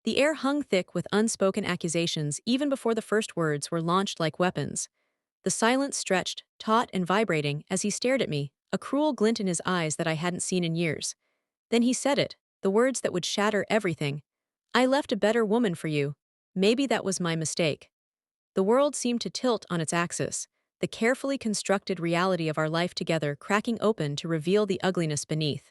The air hung thick with unspoken accusations even before the first words were launched like weapons. The silence stretched, taut and vibrating as he stared at me, a cruel glint in his eyes that I hadn't seen in years. Then he said it, the words that would shatter everything. I left a better woman for you. Maybe that was my mistake. The world seemed to tilt on its axis, the carefully constructed reality of our life together cracking open to reveal the ugliness beneath.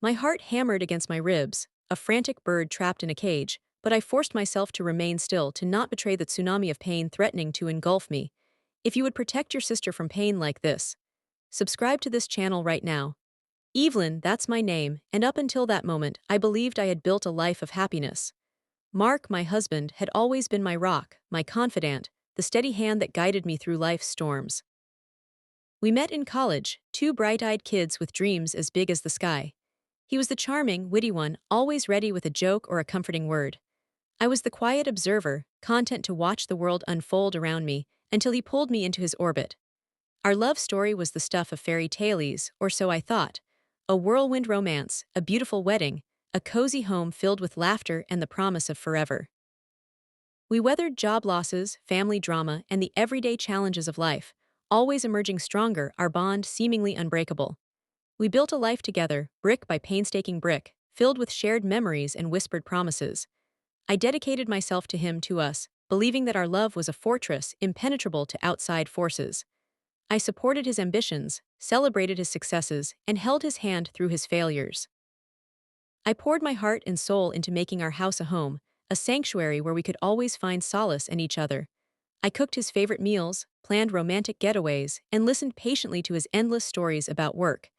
My heart hammered against my ribs, a frantic bird trapped in a cage, but I forced myself to remain still to not betray the tsunami of pain threatening to engulf me. If you would protect your sister from pain like this, subscribe to this channel right now. Evelyn, that's my name, and up until that moment, I believed I had built a life of happiness. Mark, my husband, had always been my rock, my confidant, the steady hand that guided me through life's storms. We met in college, two bright-eyed kids with dreams as big as the sky. He was the charming, witty one, always ready with a joke or a comforting word. I was the quiet observer, content to watch the world unfold around me, until he pulled me into his orbit. Our love story was the stuff of fairy tales, or so I thought. A whirlwind romance, a beautiful wedding, a cozy home filled with laughter and the promise of forever. We weathered job losses, family drama, and the everyday challenges of life, always emerging stronger, our bond seemingly unbreakable. We built a life together, brick by painstaking brick, filled with shared memories and whispered promises. I dedicated myself to him, to us, believing that our love was a fortress impenetrable to outside forces. I supported his ambitions, celebrated his successes, and held his hand through his failures. I poured my heart and soul into making our house a home, a sanctuary where we could always find solace in each other. I cooked his favorite meals, planned romantic getaways, and listened patiently to his endless stories about work.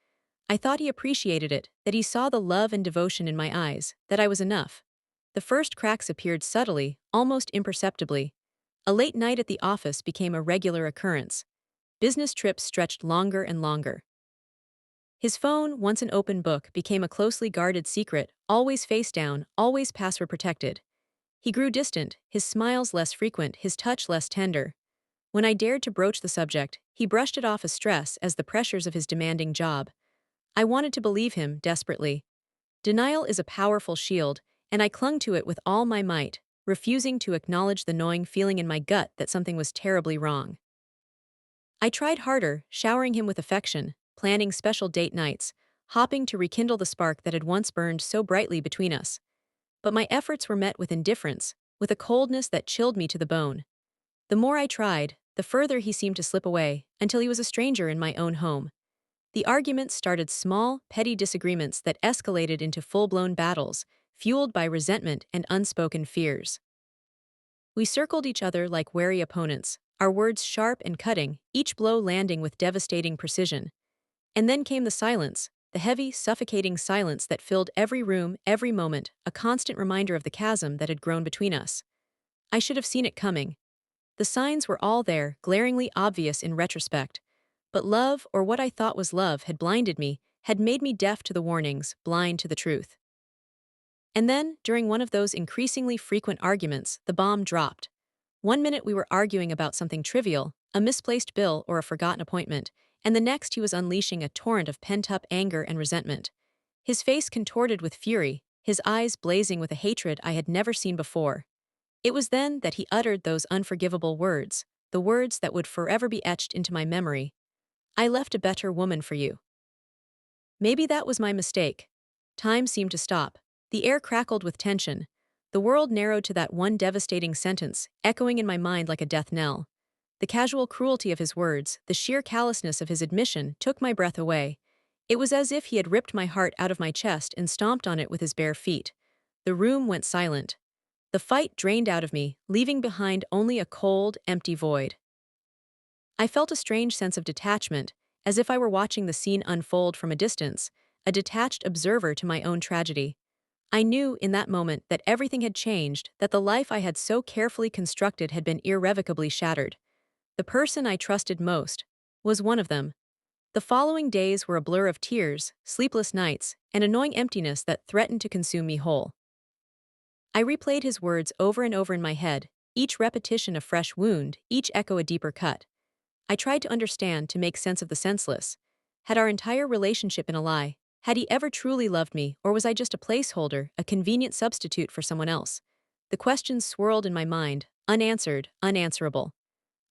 I thought he appreciated it, that he saw the love and devotion in my eyes, that I was enough. The first cracks appeared subtly, almost imperceptibly. A late night at the office became a regular occurrence. Business trips stretched longer and longer. His phone, once an open book, became a closely guarded secret, always face down, always password protected. He grew distant, his smiles less frequent, his touch less tender. When I dared to broach the subject, he brushed it off as stress, as the pressures of his demanding job. I wanted to believe him, desperately. Denial is a powerful shield, and I clung to it with all my might, refusing to acknowledge the gnawing feeling in my gut that something was terribly wrong. I tried harder, showering him with affection, planning special date nights, hoping to rekindle the spark that had once burned so brightly between us. But my efforts were met with indifference, with a coldness that chilled me to the bone. The more I tried, the further he seemed to slip away, until he was a stranger in my own home. The arguments started small, petty disagreements that escalated into full-blown battles, fueled by resentment and unspoken fears. We circled each other like wary opponents, our words sharp and cutting, each blow landing with devastating precision. And then came the silence, the heavy, suffocating silence that filled every room, every moment, a constant reminder of the chasm that had grown between us. I should have seen it coming. The signs were all there, glaringly obvious in retrospect. But love, or what I thought was love, had blinded me, had made me deaf to the warnings, blind to the truth. And then, during one of those increasingly frequent arguments, the bomb dropped. One minute we were arguing about something trivial, a misplaced bill or a forgotten appointment, and the next he was unleashing a torrent of pent-up anger and resentment. His face contorted with fury, his eyes blazing with a hatred I had never seen before. It was then that he uttered those unforgivable words, the words that would forever be etched into my memory. I left a better woman for you. Maybe that was my mistake. Time seemed to stop. The air crackled with tension. The world narrowed to that one devastating sentence, echoing in my mind like a death knell. The casual cruelty of his words, the sheer callousness of his admission, took my breath away. It was as if he had ripped my heart out of my chest and stomped on it with his bare feet. The room went silent. The fight drained out of me, leaving behind only a cold, empty void. I felt a strange sense of detachment, as if I were watching the scene unfold from a distance, a detached observer to my own tragedy. I knew, in that moment, that everything had changed, that the life I had so carefully constructed had been irrevocably shattered. The person I trusted most was one of them. The following days were a blur of tears, sleepless nights, and a gnawing emptiness that threatened to consume me whole. I replayed his words over and over in my head, each repetition a fresh wound, each echo a deeper cut. I tried to understand, to make sense of the senseless. Had our entire relationship been a lie? Had he ever truly loved me, or was I just a placeholder, a convenient substitute for someone else? The questions swirled in my mind, unanswered, unanswerable.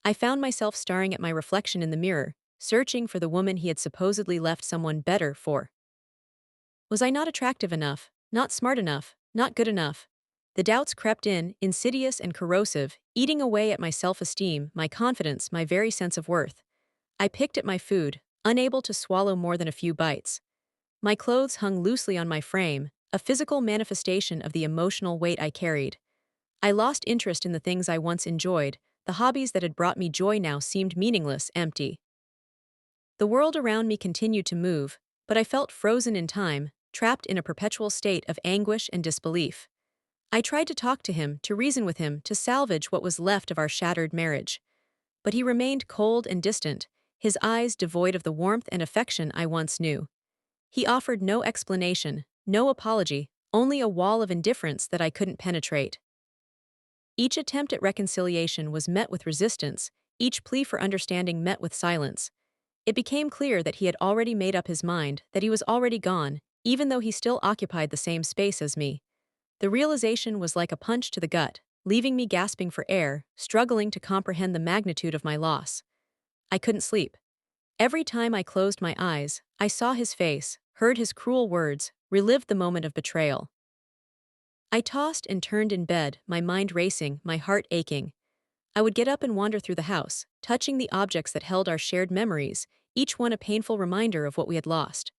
I found myself staring at my reflection in the mirror, searching for the woman he had supposedly left someone better for. Was I not attractive enough, not smart enough, not good enough? The doubts crept in, insidious and corrosive, eating away at my self-esteem, my confidence, my very sense of worth. I picked at my food, unable to swallow more than a few bites. My clothes hung loosely on my frame, a physical manifestation of the emotional weight I carried. I lost interest in the things I once enjoyed, the hobbies that had brought me joy now seemed meaningless, empty. The world around me continued to move, but I felt frozen in time, trapped in a perpetual state of anguish and disbelief. I tried to talk to him, to reason with him, to salvage what was left of our shattered marriage. But he remained cold and distant, his eyes devoid of the warmth and affection I once knew. He offered no explanation, no apology, only a wall of indifference that I couldn't penetrate. Each attempt at reconciliation was met with resistance, each plea for understanding met with silence. It became clear that he had already made up his mind, that he was already gone, even though he still occupied the same space as me. The realization was like a punch to the gut, leaving me gasping for air, struggling to comprehend the magnitude of my loss. I couldn't sleep. Every time I closed my eyes, I saw his face, heard his cruel words, relived the moment of betrayal. I tossed and turned in bed, my mind racing, my heart aching. I would get up and wander through the house, touching the objects that held our shared memories, each one a painful reminder of what we had lost.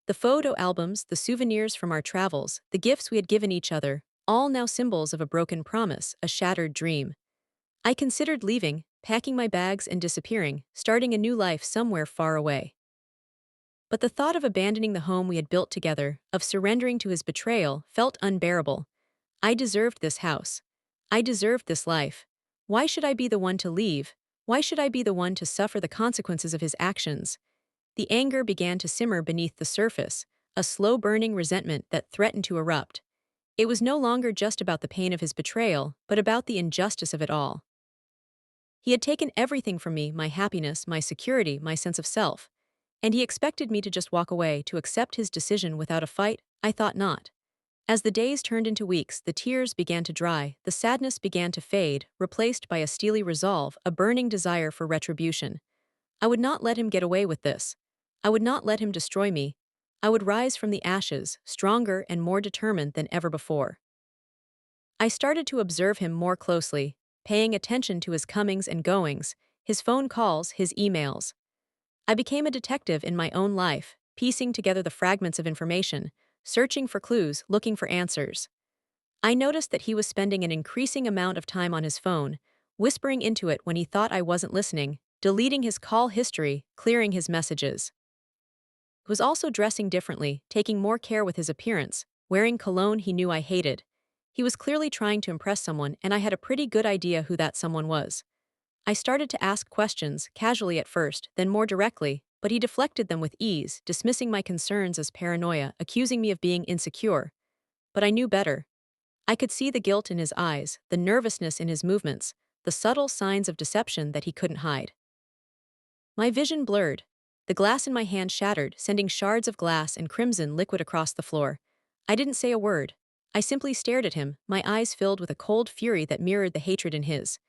The photo albums, the souvenirs from our travels, the gifts we had given each other, all now symbols of a broken promise, a shattered dream. I considered leaving, packing my bags and disappearing, starting a new life somewhere far away. But the thought of abandoning the home we had built together, of surrendering to his betrayal, felt unbearable. I deserved this house. I deserved this life. Why should I be the one to leave? Why should I be the one to suffer the consequences of his actions? The anger began to simmer beneath the surface, a slow-burning resentment that threatened to erupt. It was no longer just about the pain of his betrayal, but about the injustice of it all. He had taken everything from me, my happiness, my security, my sense of self. And he expected me to just walk away, to accept his decision without a fight? I thought not. As the days turned into weeks, the tears began to dry, the sadness began to fade, replaced by a steely resolve, a burning desire for retribution. I would not let him get away with this. I would not let him destroy me. I would rise from the ashes, stronger and more determined than ever before. I started to observe him more closely, paying attention to his comings and goings, his phone calls, his emails. I became a detective in my own life, piecing together the fragments of information, searching for clues, looking for answers. I noticed that he was spending an increasing amount of time on his phone, whispering into it when he thought I wasn't listening, deleting his call history, clearing his messages. He was also dressing differently, taking more care with his appearance, wearing cologne he knew I hated. He was clearly trying to impress someone, and I had a pretty good idea who that someone was. I started to ask questions, casually at first, then more directly, but he deflected them with ease, dismissing my concerns as paranoia, accusing me of being insecure. But I knew better. I could see the guilt in his eyes, the nervousness in his movements, the subtle signs of deception that he couldn't hide. My vision blurred. The glass in my hand shattered, sending shards of glass and crimson liquid across the floor. I didn't say a word. I simply stared at him, my eyes filled with a cold fury that mirrored the hatred in his.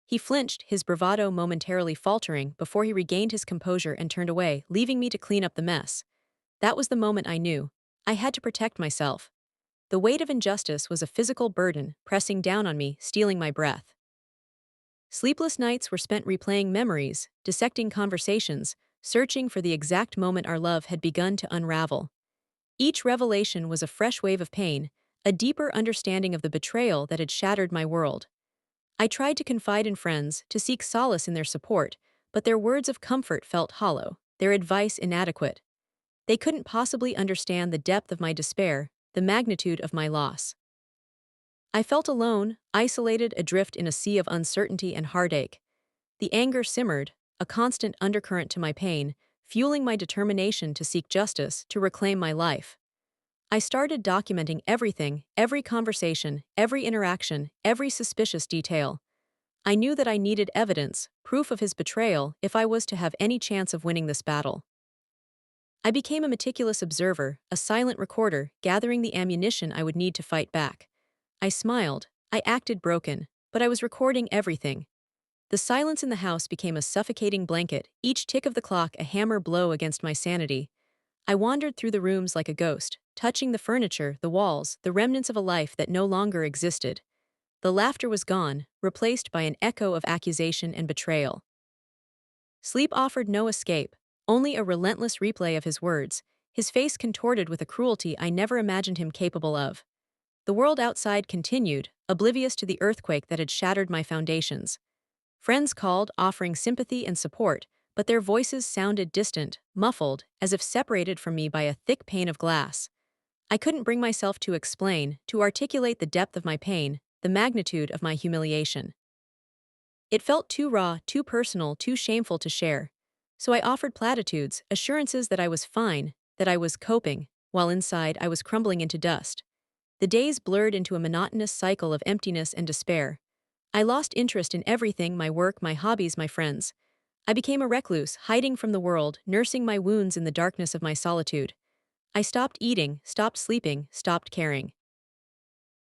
He flinched, his bravado momentarily faltering before he regained his composure and turned away, leaving me to clean up the mess. That was the moment I knew. I had to protect myself. The weight of injustice was a physical burden, pressing down on me, stealing my breath. Sleepless nights were spent replaying memories, dissecting conversations, searching for the exact moment our love had begun to unravel. Each revelation was a fresh wave of pain, a deeper understanding of the betrayal that had shattered my world. I tried to confide in friends, to seek solace in their support, but their words of comfort felt hollow, their advice inadequate. They couldn't possibly understand the depth of my despair, the magnitude of my loss. I felt alone, isolated, adrift in a sea of uncertainty and heartache. The anger simmered, a constant undercurrent to my pain, fueling my determination to seek justice, to reclaim my life. I started documenting everything, every conversation, every interaction, every suspicious detail. I knew that I needed evidence, proof of his betrayal, if I was to have any chance of winning this battle. I became a meticulous observer, a silent recorder, gathering the ammunition I would need to fight back. I smiled. I acted broken, but I was recording everything. The silence in the house became a suffocating blanket, each tick of the clock a hammer blow against my sanity. I wandered through the rooms like a ghost, touching the furniture, the walls, the remnants of a life that no longer existed. The laughter was gone, replaced by an echo of accusation and betrayal. Sleep offered no escape, only a relentless replay of his words, his face contorted with a cruelty I never imagined him capable of. The world outside continued, oblivious to the earthquake that had shattered my foundations. Friends called, offering sympathy and support, but their voices sounded distant, muffled, as if separated from me by a thick pane of glass. I couldn't bring myself to explain, to articulate the depth of my pain, the magnitude of my humiliation. It felt too raw, too personal, too shameful to share. So I offered platitudes, assurances that I was fine, that I was coping, while inside I was crumbling into dust. The days blurred into a monotonous cycle of emptiness and despair. I lost interest in everything, my work, my hobbies, my friends. I became a recluse, hiding from the world, nursing my wounds in the darkness of my solitude. I stopped eating, stopped sleeping, stopped caring.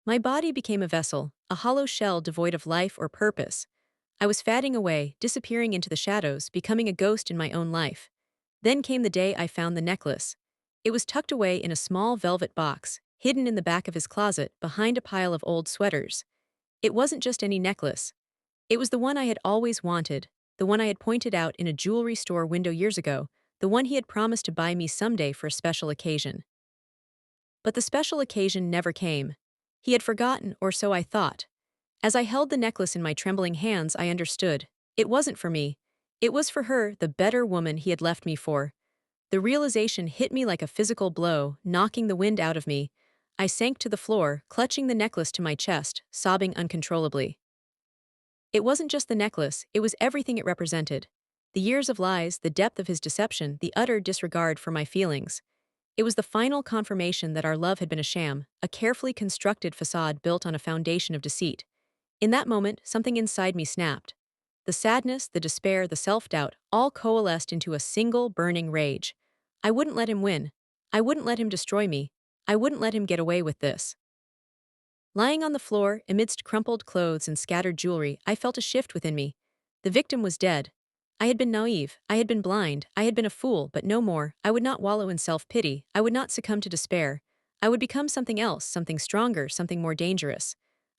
My body became a vessel, a hollow shell devoid of life or purpose. I was fading away, disappearing into the shadows, becoming a ghost in my own life. Then came the day I found the necklace. It was tucked away in a small velvet box, hidden in the back of his closet, behind a pile of old sweaters. It wasn't just any necklace. It was the one I had always wanted, the one I had pointed out in a jewelry store window years ago, the one he had promised to buy me someday for a special occasion. But the special occasion never came. He had forgotten, or so I thought. As I held the necklace in my trembling hands, I understood. It wasn't for me. It was for her, the better woman he had left me for. The realization hit me like a physical blow, knocking the wind out of me. I sank to the floor, clutching the necklace to my chest, sobbing uncontrollably. It wasn't just the necklace, it was everything it represented. The years of lies, the depth of his deception, the utter disregard for my feelings. It was the final confirmation that our love had been a sham, a carefully constructed facade built on a foundation of deceit. In that moment, something inside me snapped. The sadness, the despair, the self-doubt, all coalesced into a single burning rage. I wouldn't let him win. I wouldn't let him destroy me. I wouldn't let him get away with this. Lying on the floor, amidst crumpled clothes and scattered jewelry, I felt a shift within me. The victim was dead. I had been naive, I had been blind, I had been a fool, but no more. I would not wallow in self-pity, I would not succumb to despair. I would become something else, something stronger, something more dangerous.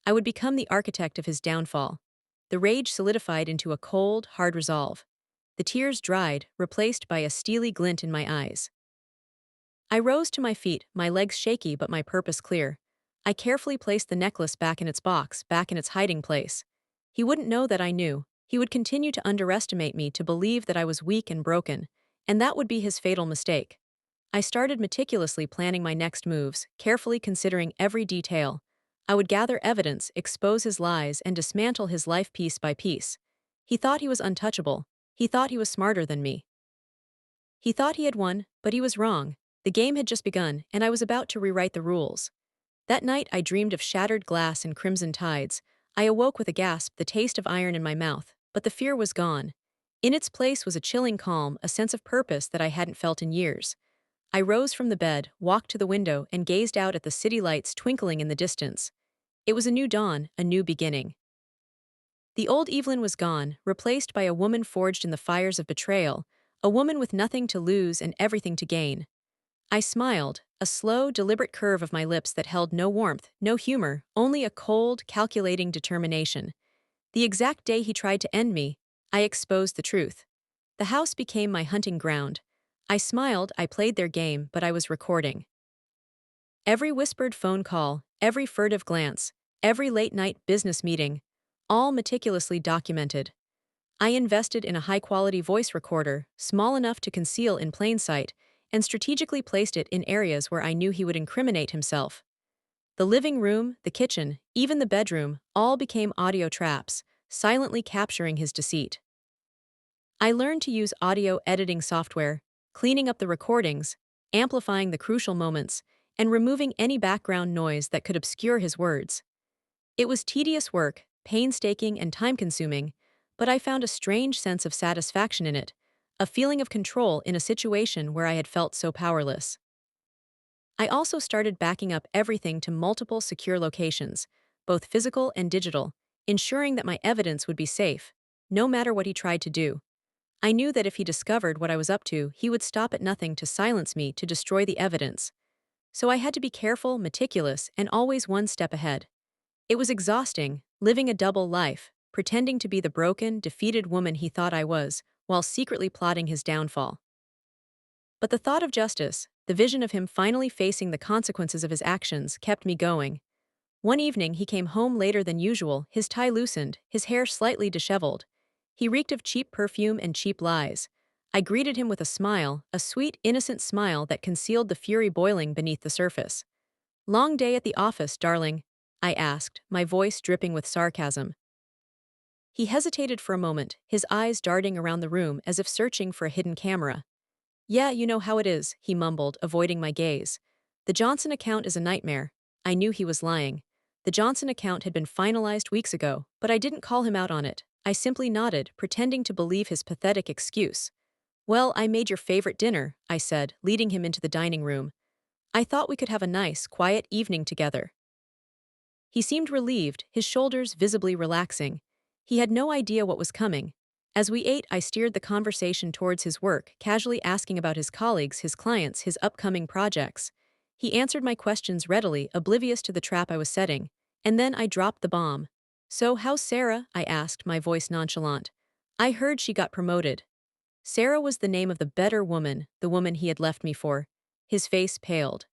I would become the architect of his downfall. The rage solidified into a cold, hard resolve. The tears dried, replaced by a steely glint in my eyes. I rose to my feet, my legs shaky but my purpose clear. I carefully placed the necklace back in its box, back in its hiding place. He wouldn't know that I knew. He would continue to underestimate me, to believe that I was weak and broken, and that would be his fatal mistake. I started meticulously planning my next moves, carefully considering every detail. I would gather evidence, expose his lies, and dismantle his life piece by piece. He thought he was untouchable. He thought he was smarter than me. He thought he had won, but he was wrong. The game had just begun, and I was about to rewrite the rules. That night I dreamed of shattered glass and crimson tides. I awoke with a gasp, the taste of iron in my mouth, but the fear was gone. In its place was a chilling calm, a sense of purpose that I hadn't felt in years. I rose from the bed, walked to the window, and gazed out at the city lights twinkling in the distance. It was a new dawn, a new beginning. The old Evelyn was gone, replaced by a woman forged in the fires of betrayal, a woman with nothing to lose and everything to gain. I smiled, a slow, deliberate curve of my lips that held no warmth, no humor, only a cold, calculating determination. The exact day he tried to end me, I exposed the truth. The house became my hunting ground. I smiled, I played their game, but I was recording. Every whispered phone call, every furtive glance, every late-night business meeting, all meticulously documented. I invested in a high-quality voice recorder, small enough to conceal in plain sight, and strategically placed it in areas where I knew he would incriminate himself. The living room, the kitchen, even the bedroom, all became audio traps, silently capturing his deceit. I learned to use audio editing software, cleaning up the recordings, amplifying the crucial moments, and removing any background noise that could obscure his words. It was tedious work, painstaking and time-consuming, but I found a strange sense of satisfaction in it, a feeling of control in a situation where I had felt so powerless. I also started backing up everything to multiple secure locations, both physical and digital, ensuring that my evidence would be safe, no matter what he tried to do. I knew that if he discovered what I was up to, he would stop at nothing to silence me to destroy the evidence. So I had to be careful, meticulous, and always one step ahead. It was exhausting, living a double life, pretending to be the broken, defeated woman he thought I was, while secretly plotting his downfall. But the thought of justice, the vision of him finally facing the consequences of his actions, kept me going. One evening he came home later than usual, his tie loosened, his hair slightly disheveled. He reeked of cheap perfume and cheap lies. I greeted him with a smile, a sweet, innocent smile that concealed the fury boiling beneath the surface. "Long day at the office, darling?" I asked, my voice dripping with sarcasm. He hesitated for a moment, his eyes darting around the room as if searching for a hidden camera. "Yeah, you know how it is," he mumbled, avoiding my gaze. "The Johnson account is a nightmare." I knew he was lying. The Johnson account had been finalized weeks ago, but I didn't call him out on it. I simply nodded, pretending to believe his pathetic excuse. "Well, I made your favorite dinner," I said, leading him into the dining room. "I thought we could have a nice, quiet evening together." He seemed relieved, his shoulders visibly relaxing. He had no idea what was coming. As we ate, I steered the conversation towards his work, casually asking about his colleagues, his clients, his upcoming projects. He answered my questions readily, oblivious to the trap I was setting. And then I dropped the bomb. "So, how's Sarah?" I asked, my voice nonchalant. "I heard she got promoted." Sarah was the name of the better woman, the woman he had left me for. His face paled.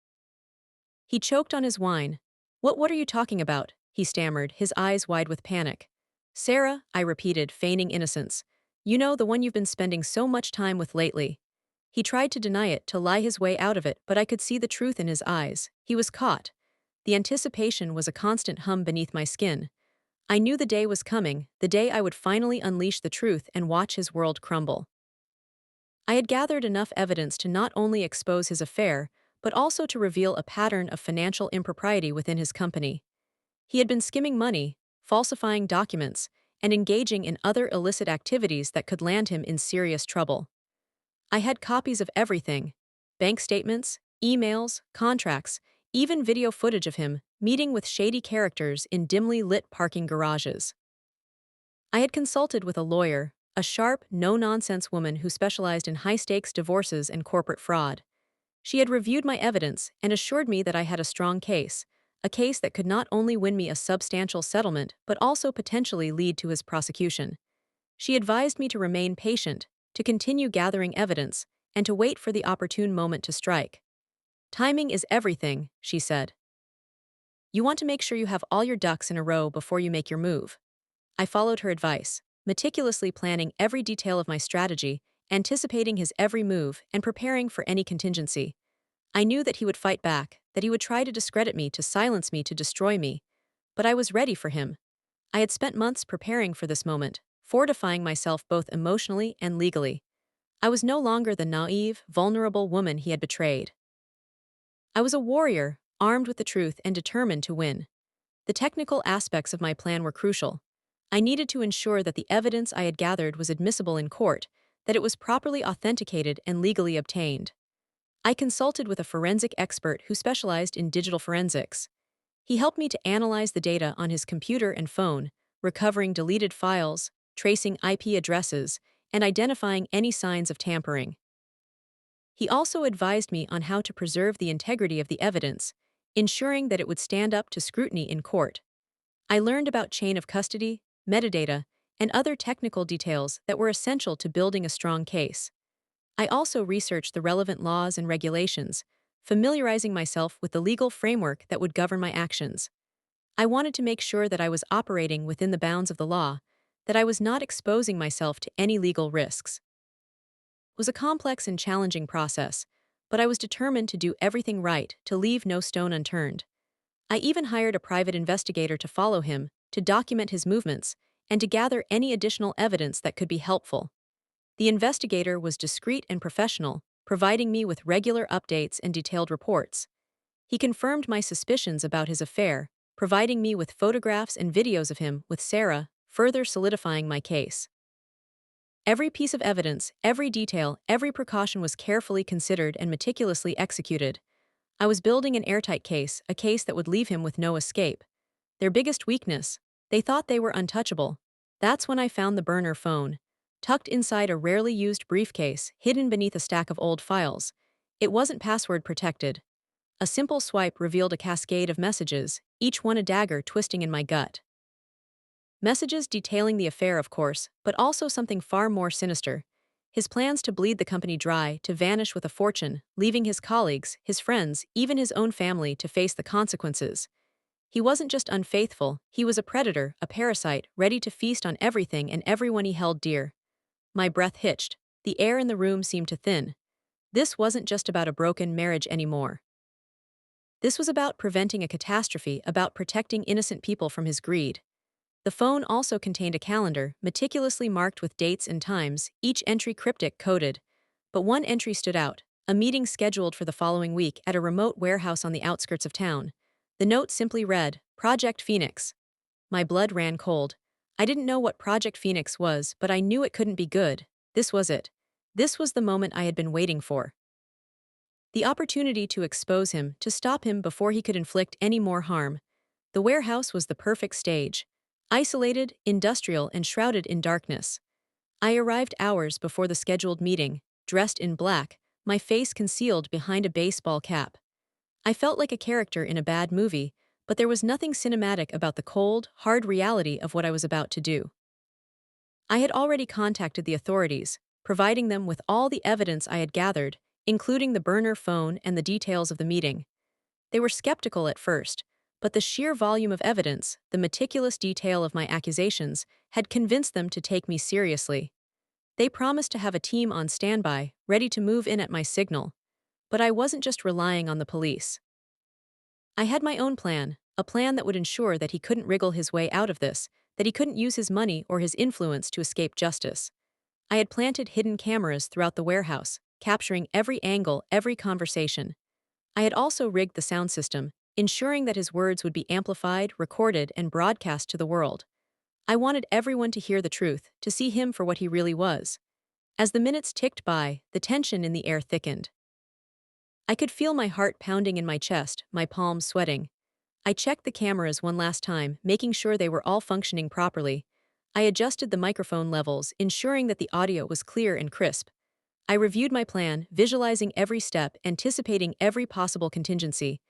He choked on his wine. What are you talking about?" he stammered, his eyes wide with panic. "Sarah," I repeated, feigning innocence. "You know, the one you've been spending so much time with lately." He tried to deny it, to lie his way out of it, but I could see the truth in his eyes. He was caught. The anticipation was a constant hum beneath my skin. I knew the day was coming, the day I would finally unleash the truth and watch his world crumble. I had gathered enough evidence to not only expose his affair, but also to reveal a pattern of financial impropriety within his company. He had been skimming money, falsifying documents, and engaging in other illicit activities that could land him in serious trouble. I had copies of everything: bank statements, emails, contracts, even video footage of him meeting with shady characters in dimly lit parking garages. I had consulted with a lawyer, a sharp, no-nonsense woman who specialized in high-stakes divorces and corporate fraud. She had reviewed my evidence and assured me that I had a case that could not only win me a substantial settlement but also potentially lead to his prosecution. She advised me to remain patient, to continue gathering evidence, and to wait for the opportune moment to strike. "Timing is everything," she said. "You want to make sure you have all your ducks in a row before you make your move." I followed her advice, meticulously planning every detail of my strategy, anticipating his every move, and preparing for any contingency. I knew that he would fight back, that he would try to discredit me, to silence me, to destroy me. But I was ready for him. I had spent months preparing for this moment, fortifying myself both emotionally and legally. I was no longer the naive, vulnerable woman he had betrayed. I was a warrior, armed with the truth and determined to win. The technical aspects of my plan were crucial. I needed to ensure that the evidence I had gathered was admissible in court, that it was properly authenticated and legally obtained. I consulted with a forensic expert who specialized in digital forensics. He helped me to analyze the data on his computer and phone, recovering deleted files, tracing IP addresses, and identifying any signs of tampering. He also advised me on how to preserve the integrity of the evidence, ensuring that it would stand up to scrutiny in court. I learned about chain of custody, metadata, and other technical details that were essential to building a strong case. I also researched the relevant laws and regulations, familiarizing myself with the legal framework that would govern my actions. I wanted to make sure that I was operating within the bounds of the law, that I was not exposing myself to any legal risks. It was a complex and challenging process, but I was determined to do everything right, to leave no stone unturned. I even hired a private investigator to follow him, to document his movements, and to gather any additional evidence that could be helpful. The investigator was discreet and professional, providing me with regular updates and detailed reports. He confirmed my suspicions about his affair, providing me with photographs and videos of him with Sarah, further solidifying my case. Every piece of evidence, every detail, every precaution was carefully considered and meticulously executed. I was building an airtight case, a case that would leave him with no escape. Their biggest weakness? They thought they were untouchable. That's when I found the burner phone. Tucked inside a rarely used briefcase, hidden beneath a stack of old files. It wasn't password protected. A simple swipe revealed a cascade of messages, each one a dagger twisting in my gut. Messages detailing the affair, of course, but also something far more sinister. His plans to bleed the company dry, to vanish with a fortune, leaving his colleagues, his friends, even his own family to face the consequences. He wasn't just unfaithful, he was a predator, a parasite, ready to feast on everything and everyone he held dear. My breath hitched. The air in the room seemed to thin. This wasn't just about a broken marriage anymore. This was about preventing a catastrophe, about protecting innocent people from his greed. The phone also contained a calendar, meticulously marked with dates and times, each entry cryptic coded. But one entry stood out, a meeting scheduled for the following week at a remote warehouse on the outskirts of town. The note simply read, Project Phoenix. My blood ran cold. I didn't know what Project Phoenix was, but I knew it couldn't be good. This was it. This was the moment I had been waiting for. The opportunity to expose him, to stop him before he could inflict any more harm. The warehouse was the perfect stage. Isolated, industrial, and shrouded in darkness. I arrived hours before the scheduled meeting, dressed in black, my face concealed behind a baseball cap. I felt like a character in a bad movie, but there was nothing cinematic about the cold, hard reality of what I was about to do. I had already contacted the authorities, providing them with all the evidence I had gathered, including the burner phone and the details of the meeting. They were skeptical at first, but the sheer volume of evidence, the meticulous detail of my accusations, had convinced them to take me seriously. They promised to have a team on standby, ready to move in at my signal. But I wasn't just relying on the police. I had my own plan, a plan that would ensure that he couldn't wriggle his way out of this, that he couldn't use his money or his influence to escape justice. I had planted hidden cameras throughout the warehouse, capturing every angle, every conversation. I had also rigged the sound system, ensuring that his words would be amplified, recorded, and broadcast to the world. I wanted everyone to hear the truth, to see him for what he really was. As the minutes ticked by, the tension in the air thickened. I could feel my heart pounding in my chest, my palms sweating. I checked the cameras one last time, making sure they were all functioning properly. I adjusted the microphone levels, ensuring that the audio was clear and crisp. I reviewed my plan, visualizing every step, anticipating every possible contingency.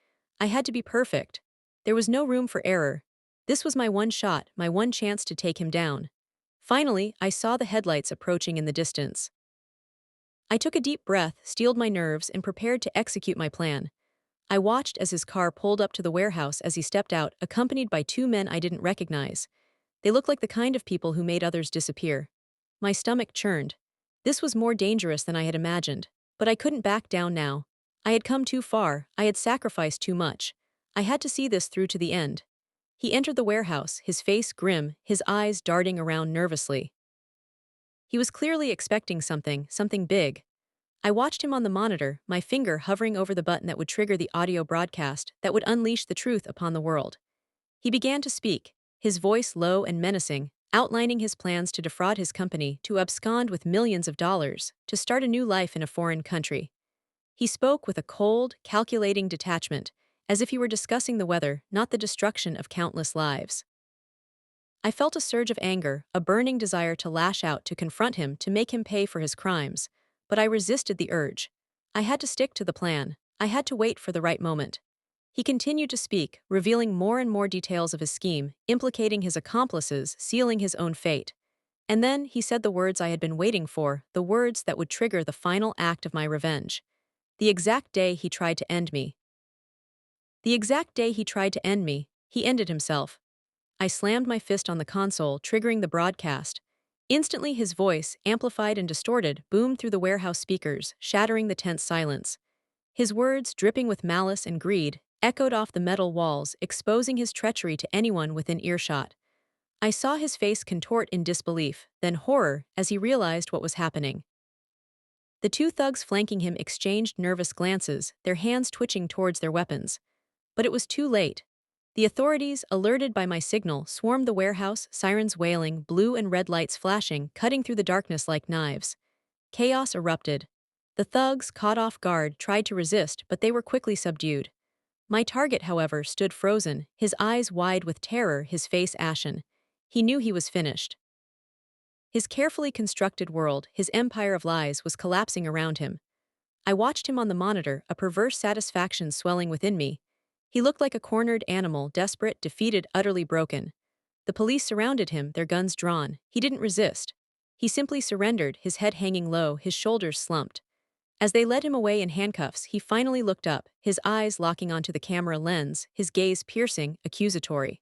I had to be perfect. There was no room for error. This was my one shot, my one chance to take him down. Finally, I saw the headlights approaching in the distance. I took a deep breath, steeled my nerves, and prepared to execute my plan. I watched as his car pulled up to the warehouse as he stepped out, accompanied by two men I didn't recognize. They looked like the kind of people who made others disappear. My stomach churned. This was more dangerous than I had imagined. But I couldn't back down now. I had come too far, I had sacrificed too much. I had to see this through to the end. He entered the warehouse, his face grim, his eyes darting around nervously. He was clearly expecting something, something big. I watched him on the monitor, my finger hovering over the button that would trigger the audio broadcast that would unleash the truth upon the world. He began to speak, his voice low and menacing, outlining his plans to defraud his company, to abscond with millions of dollars, to start a new life in a foreign country. He spoke with a cold, calculating detachment, as if he were discussing the weather, not the destruction of countless lives. I felt a surge of anger, a burning desire to lash out, to confront him, to make him pay for his crimes. But I resisted the urge. I had to stick to the plan. I had to wait for the right moment. He continued to speak, revealing more and more details of his scheme, implicating his accomplices, sealing his own fate. And then he said the words I had been waiting for, the words that would trigger the final act of my revenge. The exact day he tried to end me. The exact day he tried to end me, he ended himself. I slammed my fist on the console, triggering the broadcast. Instantly his voice, amplified and distorted, boomed through the warehouse speakers, shattering the tense silence. His words, dripping with malice and greed, echoed off the metal walls, exposing his treachery to anyone within earshot. I saw his face contort in disbelief, then horror, as he realized what was happening. The two thugs flanking him exchanged nervous glances, their hands twitching towards their weapons. But it was too late. The authorities, alerted by my signal, swarmed the warehouse, sirens wailing, blue and red lights flashing, cutting through the darkness like knives. Chaos erupted. The thugs, caught off guard, tried to resist, but they were quickly subdued. My target, however, stood frozen, his eyes wide with terror, his face ashen. He knew he was finished. His carefully constructed world, his empire of lies, was collapsing around him. I watched him on the monitor, a perverse satisfaction swelling within me. He looked like a cornered animal, desperate, defeated, utterly broken. The police surrounded him, their guns drawn. He didn't resist. He simply surrendered, his head hanging low, his shoulders slumped. As they led him away in handcuffs, he finally looked up, his eyes locking onto the camera lens, his gaze piercing, accusatory.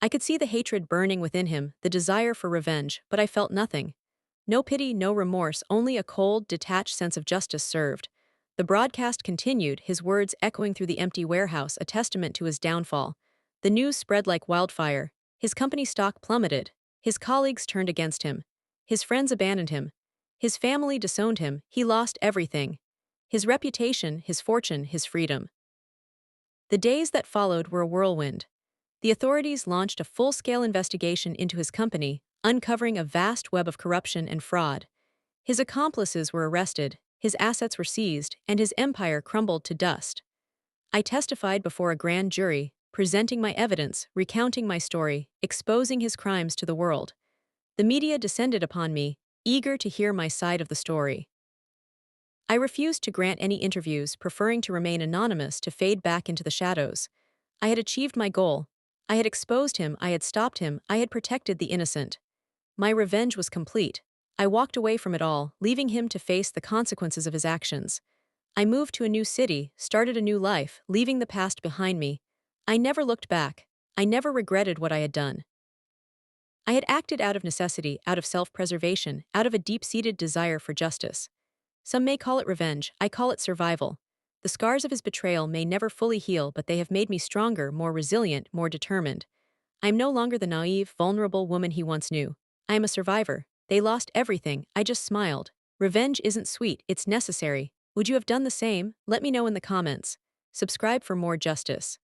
I could see the hatred burning within him, the desire for revenge, but I felt nothing. No pity, no remorse, only a cold, detached sense of justice served. The broadcast continued, his words echoing through the empty warehouse, a testament to his downfall. The news spread like wildfire. His company stock plummeted. His colleagues turned against him. His friends abandoned him. His family disowned him. He lost everything. His reputation, his fortune, his freedom. The days that followed were a whirlwind. The authorities launched a full-scale investigation into his company, uncovering a vast web of corruption and fraud. His accomplices were arrested, his assets were seized, and his empire crumbled to dust. I testified before a grand jury, presenting my evidence, recounting my story, exposing his crimes to the world. The media descended upon me, eager to hear my side of the story. I refused to grant any interviews, preferring to remain anonymous to fade back into the shadows. I had achieved my goal. I had exposed him, I had stopped him, I had protected the innocent. My revenge was complete. I walked away from it all, leaving him to face the consequences of his actions. I moved to a new city, started a new life, leaving the past behind me. I never looked back. I never regretted what I had done. I had acted out of necessity, out of self-preservation, out of a deep-seated desire for justice. Some may call it revenge, I call it survival. The scars of his betrayal may never fully heal, but they have made me stronger, more resilient, more determined. I am no longer the naive, vulnerable woman he once knew. I am a survivor. They lost everything, I just smiled. Revenge isn't sweet, it's necessary. Would you have done the same? Let me know in the comments. Subscribe for more justice.